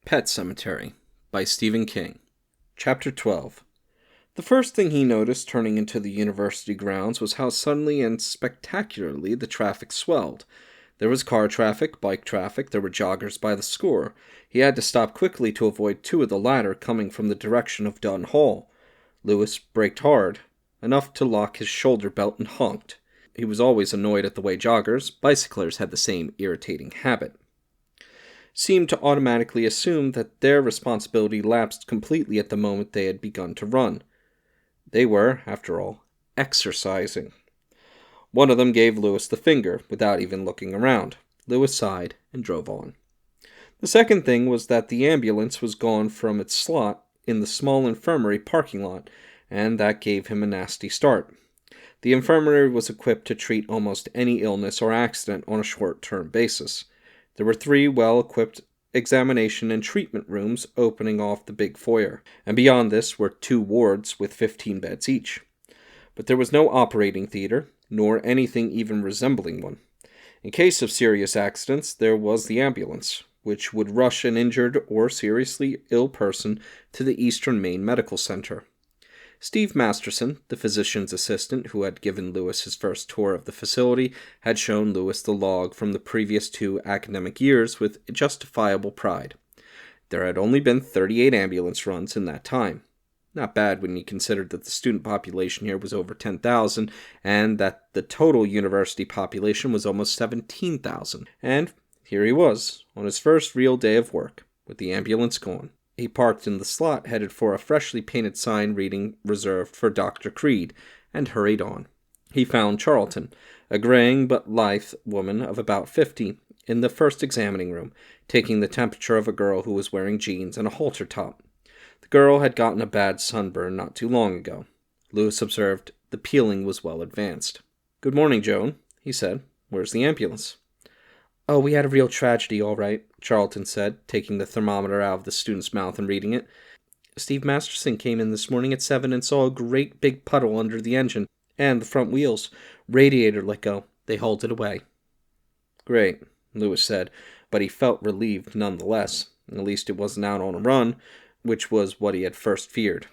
Pet Sematary by Stephen King. Chapter 12. The first thing he noticed turning into the university grounds was how suddenly and spectacularly the traffic swelled. There was car traffic, bike traffic, there were joggers by the score. He had to stop quickly to avoid two of the latter coming from the direction of Dunn Hall. Lewis braked hard, enough to lock his shoulder belt, and honked. He was always annoyed at the way joggers, bicyclers had the same irritating habit, seemed to automatically assume that their responsibility lapsed completely at the moment they had begun to run. They were, after all, exercising. One of them gave Lewis the finger, without even looking around. Lewis sighed and drove on. The second thing was that the ambulance was gone from its slot in the small infirmary parking lot, and that gave him a nasty start. The infirmary was equipped to treat almost any illness or accident on a short-term basis. There were 3 well-equipped examination and treatment rooms opening off the big foyer, and beyond this were 2 wards with 15 beds each. But there was no operating theater, nor anything even resembling one. In case of serious accidents, there was the ambulance, which would rush an injured or seriously ill person to the Eastern Maine Medical Center. Steve Masterson, the physician's assistant who had given Lewis his first tour of the facility, had shown Lewis the log from the previous 2 academic years with justifiable pride. There had only been 38 ambulance runs in that time. Not bad when you considered that the student population here was over 10,000, and that the total university population was almost 17,000. And here he was, on his first real day of work, with the ambulance gone. He parked in the slot headed for a freshly painted sign reading "Reserved for Dr. Creed," and hurried on. He found Charlton, a graying but lithe woman of about 50, in the first examining room, taking the temperature of a girl who was wearing jeans and a halter top. The girl had gotten a bad sunburn not too long ago. Lewis observed the peeling was well advanced. "Good morning, Joan," he said. "Where's the ambulance?" "Oh, we had a real tragedy, all right," Charlton said, taking the thermometer out of the student's mouth and reading it. "Steve Masterson came in this morning at 7 and saw a great big puddle under the engine and the front wheels. Radiator let go. They hauled it away." "Great," Lewis said, but he felt relieved nonetheless. At least it wasn't out on a run, which was what he had first feared.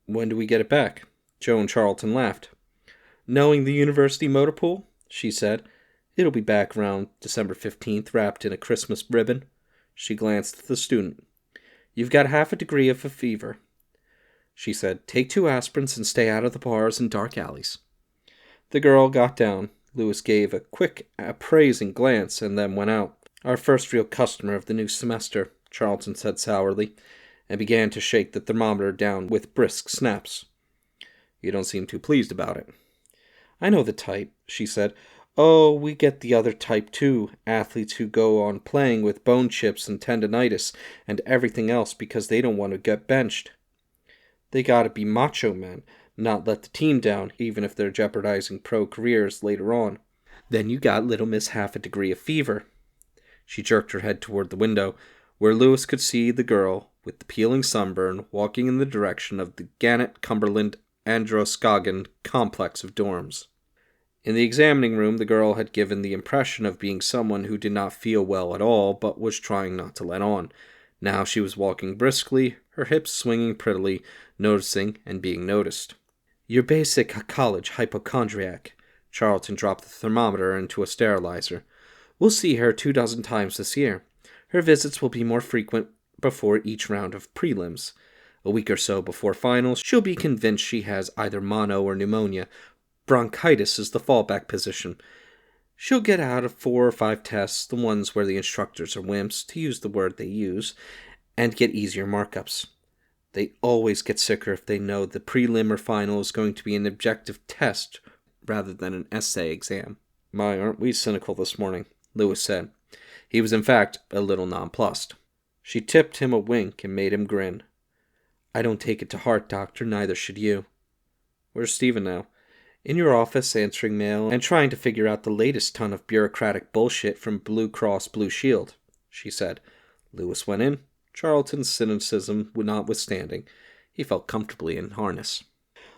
"When do we get it back?" Joan Charlton laughed. "Knowing the university motor pool," she said, "it'll be back around December 15th, wrapped in a Christmas ribbon." She glanced at the student. "You've got half a degree of a fever," she said. "Take 2 aspirins and stay out of the bars and dark alleys." The girl got down. Lewis gave a quick, appraising glance and then went out. "Our first real customer of the new semester," Charlton said sourly, and began to shake the thermometer down with brisk snaps. "You don't seem too pleased about it." "I know the type," she said. "Oh, we get the other type too, athletes who go on playing with bone chips and tendinitis and everything else because they don't want to get benched. They gotta be macho men, not let the team down, even if they're jeopardizing pro careers later on. Then you got little Miss Half a Degree of Fever." She jerked her head toward the window, where Lewis could see the girl with the peeling sunburn walking in the direction of the Gannett-Cumberland Androscoggin complex of dorms. In the examining room, the girl had given the impression of being someone who did not feel well at all, but was trying not to let on. Now she was walking briskly, her hips swinging prettily, noticing and being noticed. "Your basic college hypochondriac." Charlton dropped the thermometer into a sterilizer. "We'll see her 24 times this year. Her visits will be more frequent before each round of prelims. A week or so before finals, she'll be convinced she has either mono or pneumonia. Bronchitis is the fallback position. She'll get out of 4 or 5 tests, the ones where the instructors are wimps, to use the word they use, and get easier markups. They always get sicker if they know the prelim or final is going to be an objective test rather than an essay exam." "My, aren't we cynical this morning?" Lewis said. He was in fact a little nonplussed. She tipped him a wink and made him grin. "I don't take it to heart, Doctor, neither should you." "Where's Stephen now?" "In your office, answering mail, and trying to figure out the latest ton of bureaucratic bullshit from Blue Cross Blue Shield," she said. Lewis went in, Charlton's cynicism notwithstanding. He felt comfortably in harness.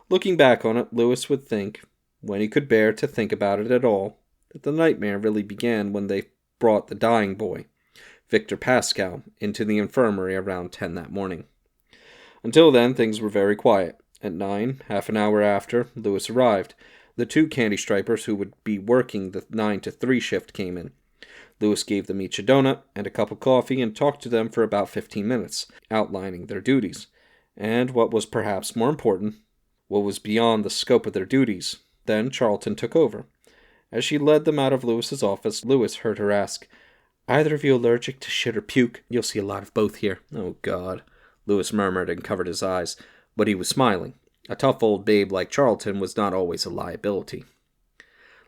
Looking back on it, Lewis would think, when he could bear to think about it at all, that the nightmare really began when they brought the dying boy. Victor Pascal, into the infirmary around 10 that morning. Until then, things were very quiet. At 9, half an hour after, Lewis arrived. The two candy stripers who would be working the 9 to 3 shift came in. Lewis gave them each a donut and a cup of coffee and talked to them for about 15 minutes, outlining their duties. And what was perhaps more important, what was beyond the scope of their duties. Then Charlton took over. As she led them out of Lewis's office, Lewis heard her ask, "Either of you allergic to shit or puke? You'll see a lot of both here." "Oh, God," Lewis murmured and covered his eyes, but he was smiling. A tough old babe like Charlton was not always a liability.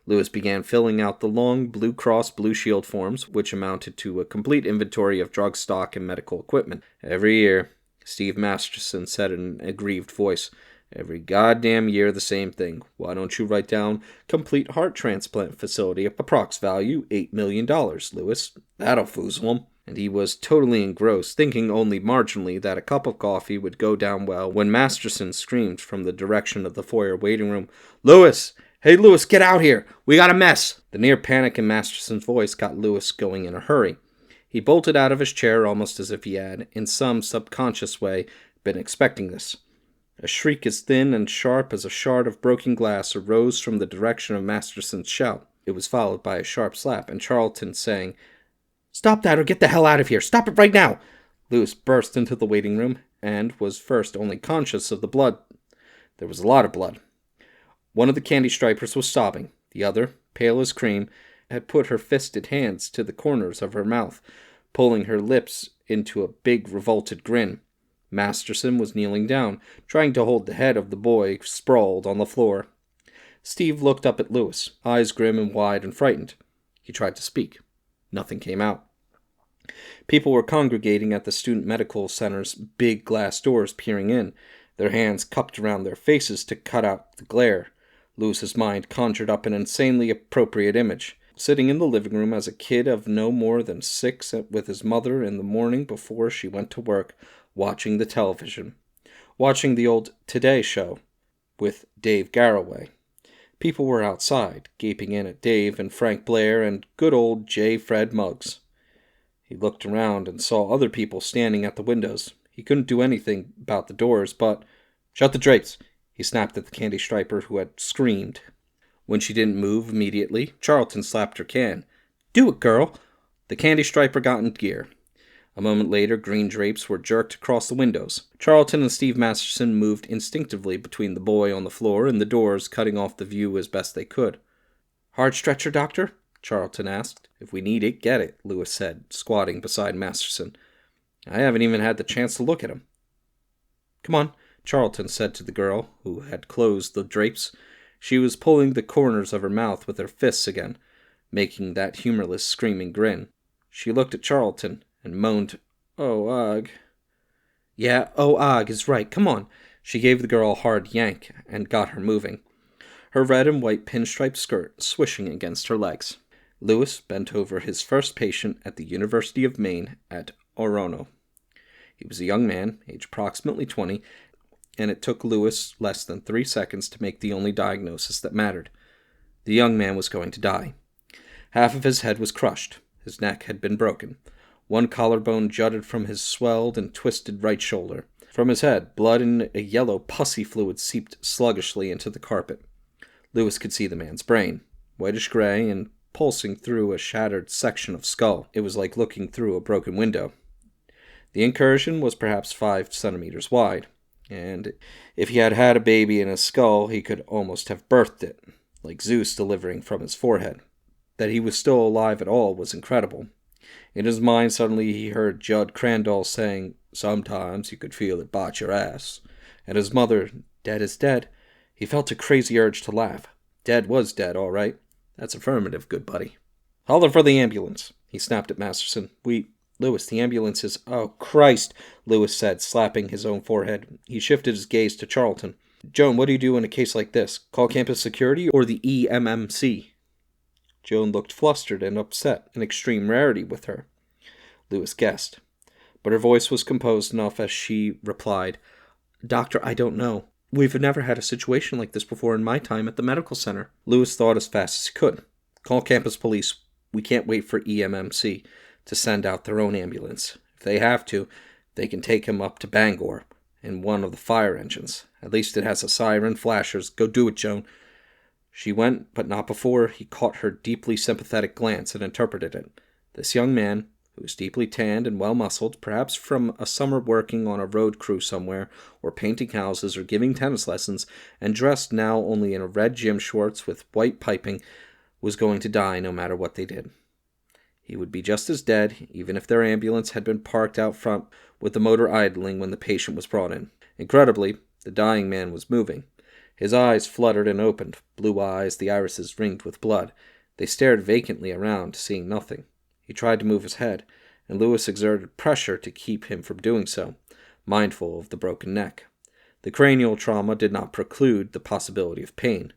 Lewis began filling out the long Blue Cross Blue Shield forms, which amounted to a complete inventory of drug stock and medical equipment. "Every year," Steve Masterson said in an aggrieved voice. "Every goddamn year the same thing. Why don't you write down complete heart transplant facility, approx value $8 million, Lewis? That'll foozle him." And he was totally engrossed, thinking only marginally that a cup of coffee would go down well, when Masterson screamed from the direction of the foyer waiting room, "Lewis! Hey, Lewis, get out here! We got a mess!" The near panic in Masterson's voice got Lewis going in a hurry. He bolted out of his chair almost as if he had, in some subconscious way, been expecting this. A shriek as thin and sharp as a shard of broken glass arose from the direction of Masterson's shout. It was followed by a sharp slap, and Charlton saying, "Stop that or get the hell out of here! Stop it right now!" Lewis burst into the waiting room, and was first only conscious of the blood. There was a lot of blood. One of the candy stripers was sobbing. The other, pale as cream, had put her fisted hands to the corners of her mouth, pulling her lips into a big revolted grin. Masterson was kneeling down, trying to hold the head of the boy sprawled on the floor. Steve looked up at Lewis, eyes grim and wide and frightened. He tried to speak. Nothing came out. People were congregating at the student medical center's big glass doors, peering in, their hands cupped around their faces to cut out the glare. Lewis's mind conjured up an insanely appropriate image. Sitting in the living room as a kid of no more than 6 with his mother in the morning before she went to work, watching the television. Watching the old Today Show with Dave Garroway. People were outside, gaping in at Dave and Frank Blair and good old J. Fred Muggs. He looked around and saw other people standing at the windows. He couldn't do anything about the doors, but... "Shut the drapes!" He snapped at the candy striper who had screamed. When she didn't move immediately, Charlton slapped her can. "Do it, girl!" The candy striper got in gear. A moment later, green drapes were jerked across the windows. Charlton and Steve Masterson moved instinctively between the boy on the floor and the doors, cutting off the view as best they could. "Hard stretcher, Doctor?" Charlton asked. "If we need it, get it," Lewis said, squatting beside Masterson. "I haven't even had the chance to look at him." "Come on," Charlton said to the girl, who had closed the drapes. She was pulling the corners of her mouth with her fists again, making that humorless screaming grin. She looked at Charlton and moaned, "Oh, ugh." "Yeah, oh, ugh is right. Come on." She gave the girl a hard yank and got her moving, her red and white pinstripe skirt swishing against her legs. Lewis bent over his first patient at the University of Maine at Orono. He was a young man, aged approximately 20, and it took Lewis less than 3 seconds to make the only diagnosis that mattered. The young man was going to die. Half of his head was crushed. His neck had been broken. One collarbone jutted from his swelled and twisted right shoulder. From his head, blood and a yellow pussy fluid seeped sluggishly into the carpet. Lewis could see the man's brain, whitish-gray and pulsing through a shattered section of skull. It was like looking through a broken window. The incursion was perhaps 5 centimeters wide, and if he had had a baby in his skull, he could almost have birthed it, like Zeus delivering from his forehead. That he was still alive at all was incredible. In his mind, suddenly he heard Judd Crandall saying, "Sometimes you could feel it bite your ass." And his mother, "Dead is dead." He felt a crazy urge to laugh. Dead was dead, all right. That's affirmative, good buddy. "Holler for the ambulance," he snapped at Masterson. Lewis, the ambulance is..." "Oh, Christ," Lewis said, slapping his own forehead. He shifted his gaze to Charlton. "Joan, what do you do in a case like this? Call campus security or the EMMC? Joan looked flustered and upset, an extreme rarity with her. Lewis guessed, but her voice was composed enough as she replied, "Doctor, I don't know. We've never had a situation like this before in my time at the medical center." Lewis thought as fast as he could. "Call campus police. We can't wait for EMMC. to send out their own ambulance. If they have to, they can take him up to Bangor in one of the fire engines. At least it has a siren, flashers. Go do it, Joan. She went, but not before he caught her deeply sympathetic glance and interpreted it. This young man, who was deeply tanned and well-muscled, perhaps from a summer working on a road crew somewhere, or painting houses, or giving tennis lessons, and dressed now only in a red gym shorts with white piping, was going to die no matter what they did. He would be just as dead, even if their ambulance had been parked out front with the motor idling when the patient was brought in. Incredibly, the dying man was moving. His eyes fluttered and opened, blue eyes, the irises ringed with blood. They stared vacantly around, seeing nothing. He tried to move his head, and Lewis exerted pressure to keep him from doing so, mindful of the broken neck. The cranial trauma did not preclude the possibility of pain.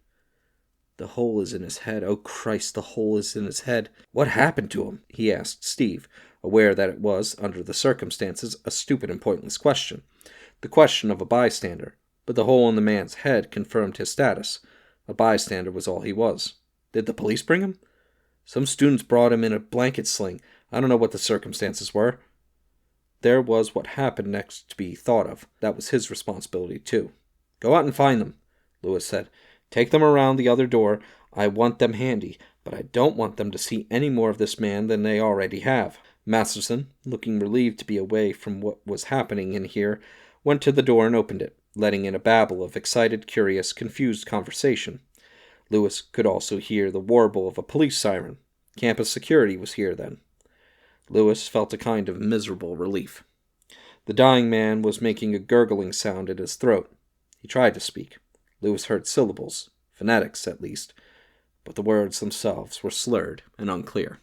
The hole is in his head. Oh, Christ, the hole is in his head. What happened to him? He asked Steve, aware that it was, under the circumstances, a stupid and pointless question. The question of a bystander. But the hole in the man's head confirmed his status. A bystander was all he was. Did the police bring him? Some students brought him in a blanket sling. I don't know what the circumstances were. There was what happened next to be thought of. That was his responsibility, too. Go out and find them, Lewis said. Take them around the other door. I want them handy, but I don't want them to see any more of this man than they already have. Masterson, looking relieved to be away from what was happening in here, went to the door and opened it, letting in a babble of excited, curious, confused conversation. Lewis could also hear the warble of a police siren. Campus security was here, then. Lewis felt a kind of miserable relief. The dying man was making a gurgling sound in his throat. He tried to speak. Lewis heard syllables, phonetics at least, but the words themselves were slurred and unclear.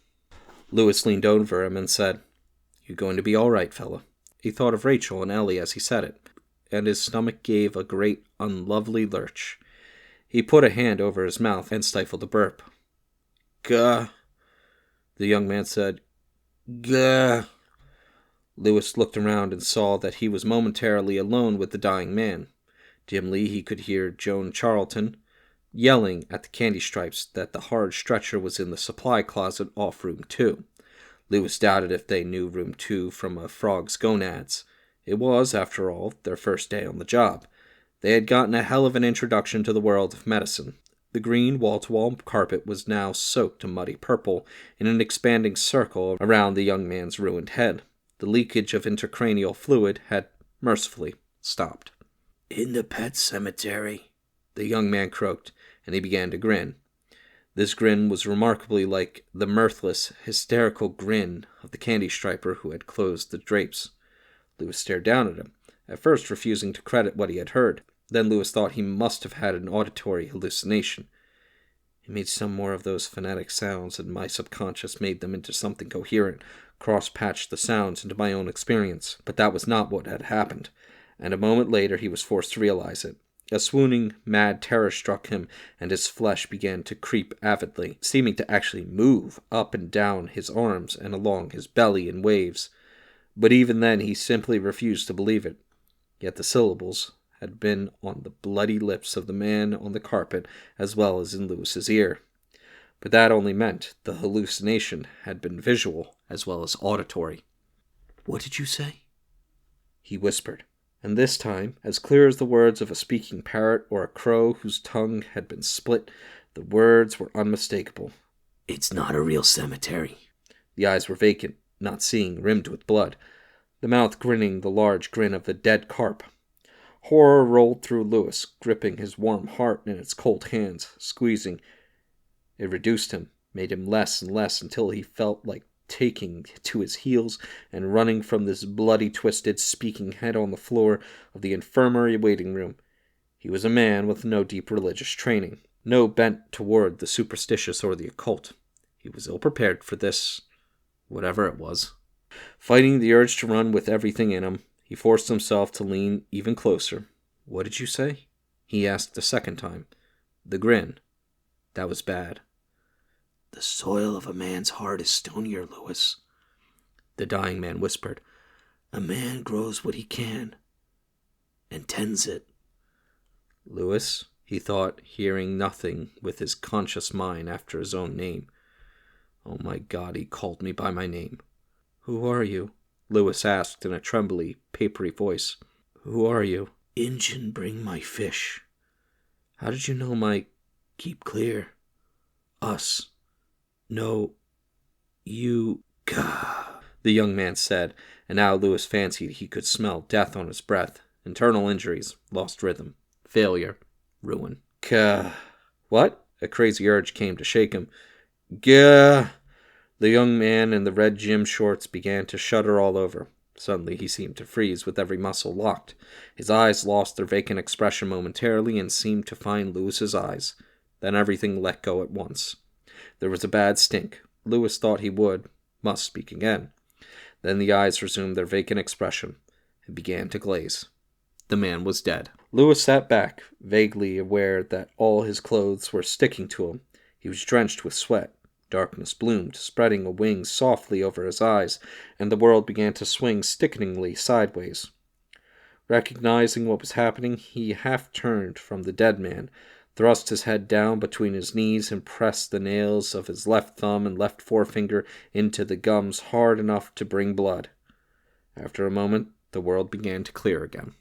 Lewis leaned over him and said, "You going to be all right, fella?" He thought of Rachel and Ellie as he said it, and his stomach gave a great, unlovely lurch. He put a hand over his mouth and stifled a burp. "Gah," the young man said. "Gah." Lewis looked around and saw that he was momentarily alone with the dying man. Dimly he could hear Joan Charlton yelling at the candy stripes that the hard stretcher was in the supply closet off room 2. Lewis doubted if they knew room 2 from a frog's gonads. It was, after all, their first day on the job. They had gotten a hell of an introduction to the world of medicine. The green wall-to-wall carpet was now soaked to muddy purple in an expanding circle around the young man's ruined head. The leakage of intracranial fluid had mercifully stopped. "In the pet cemetery," the young man croaked, and he began to grin. This grin was remarkably like the mirthless, hysterical grin of the candy striper who had closed the drapes. Lewis stared down at him, at first refusing to credit what he had heard. Then Lewis thought he must have had an auditory hallucination. He made some more of those phonetic sounds, and my subconscious made them into something coherent, cross-patched the sounds into my own experience. But that was not what had happened, and a moment later he was forced to realize it. A swooning, mad terror struck him, and his flesh began to creep avidly, seeming to actually move up and down his arms and along his belly in waves. But even then he simply refused to believe it. Yet the syllables had been on the bloody lips of the man on the carpet as well as in Lewis's ear. But that only meant the hallucination had been visual as well as auditory. "What did you say?" he whispered, and this time, as clear as the words of a speaking parrot or a crow whose tongue had been split, the words were unmistakable. "It's not a real cemetery." The eyes were vacant, not seeing, rimmed with blood, the mouth grinning the large grin of the dead carp. Horror rolled through Lewis, gripping his warm heart in its cold hands, squeezing. It reduced him, made him less and less until he felt like taking to his heels and running from this bloody, twisted, speaking head on the floor of the infirmary waiting room. He was a man with no deep religious training, no bent toward the superstitious or the occult. He was ill-prepared for this, whatever it was. Fighting the urge to run with everything in him, he forced himself to lean even closer. "What did you say?" he asked the second time. The grin. That was bad. "The soil of a man's heart is stonier, Lewis," the dying man whispered. "A man grows what he can, and tends it." Lewis, he thought, hearing nothing with his conscious mind after his own name. Oh my God, he called me by my name. Who are you? Lewis asked in a trembly, papery voice. Who are you? Injun bring my fish. How did you know my... Keep clear. Us. No. You... Gah, the young man said, and now Lewis fancied he could smell death on his breath. Internal injuries, lost rhythm, failure, ruin. Gah. What? A crazy urge came to shake him. Gah. The young man in the red gym shorts began to shudder all over. Suddenly he seemed to freeze with every muscle locked. His eyes lost their vacant expression momentarily and seemed to find Lewis's eyes. Then everything let go at once. There was a bad stink. Lewis thought he must speak again. Then the eyes resumed their vacant expression and began to glaze. The man was dead. Lewis sat back, vaguely aware that all his clothes were sticking to him. He was drenched with sweat. Darkness bloomed, spreading a wing softly over his eyes, and the world began to swing sickeningly sideways. Recognizing what was happening, he half turned from the dead man, thrust his head down between his knees, and pressed the nails of his left thumb and left forefinger into the gums hard enough to bring blood. After a moment, the world began to clear again.